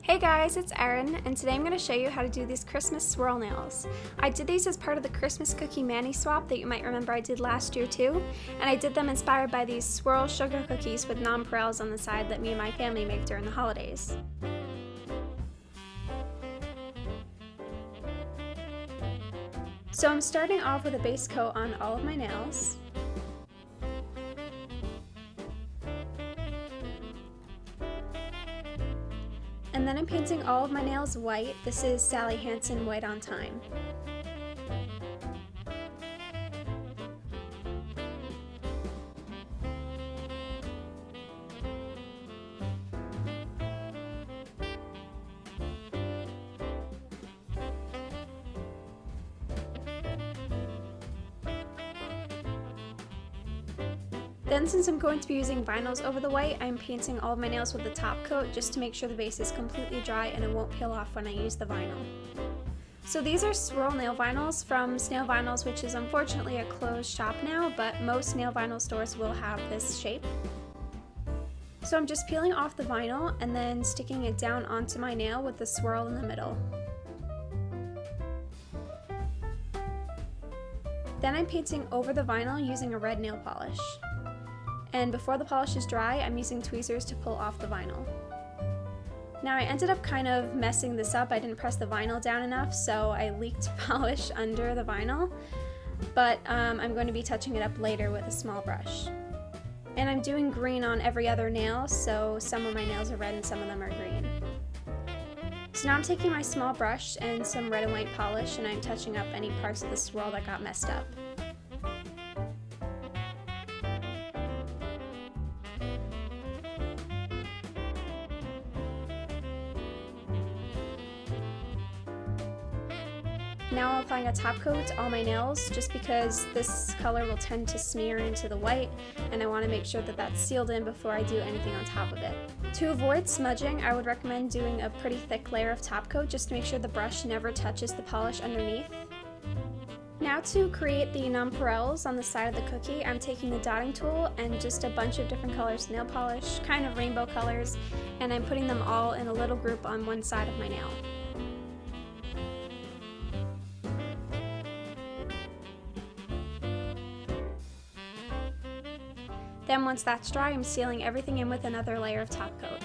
Hey guys, it's Erin, and today I'm going to show you how to do these Christmas swirl nails. I did these as part of the Christmas cookie mani swap that you might remember I did last year too, and I did them inspired by these swirl sugar cookies with nonpareils on the side that me and my family make during the holidays. So I'm starting off with a base coat on all of my nails. And then I'm painting all of my nails white. This is Sally Hansen White on Time. Then, since I'm going to be using vinyls over the white, I'm painting all of my nails with the top coat just to make sure the base is completely dry and it won't peel off when I use the vinyl. So these are Swirl nail vinyls from Snail Vinyls, which is unfortunately a closed shop now, but most nail vinyl stores will have this shape. So I'm just peeling off the vinyl and then sticking it down onto my nail with the swirl in the middle. Then I'm painting over the vinyl using a red nail polish. And before the polish is dry, I'm using tweezers to pull off the vinyl. Now I ended up kind of messing this up. I didn't press the vinyl down enough, so I leaked polish under the vinyl, but I'm going to be touching it up later with a small brush. And I'm doing green on every other nail, so some of my nails are red and some of them are green. So now I'm taking my small brush and some red and white polish, and I'm touching up any parts of the swirl that got messed up. Now I'm applying a top coat to all my nails just because this color will tend to smear into the white, and I want to make sure that that's sealed in before I do anything on top of it. To avoid smudging, I would recommend doing a pretty thick layer of top coat just to make sure the brush never touches the polish underneath. Now to create the nonpareils on the side of the cookie, I'm taking the dotting tool and just a bunch of different colors nail polish, kind of rainbow colors, and I'm putting them all in a little group on one side of my nail. Then once that's dry, I'm sealing everything in with another layer of top coat.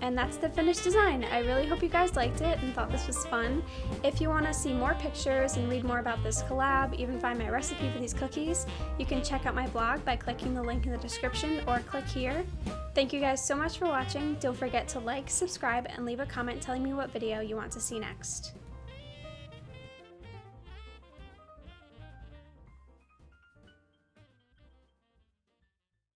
And that's the finished design. I really hope you guys liked it and thought this was fun. If you want to see more pictures and read more about this collab, even find my recipe for these cookies, you can check out my blog by clicking the link in the description or click here. Thank you guys so much for watching. Don't forget to like, subscribe, and leave a comment telling me what video you want to see next.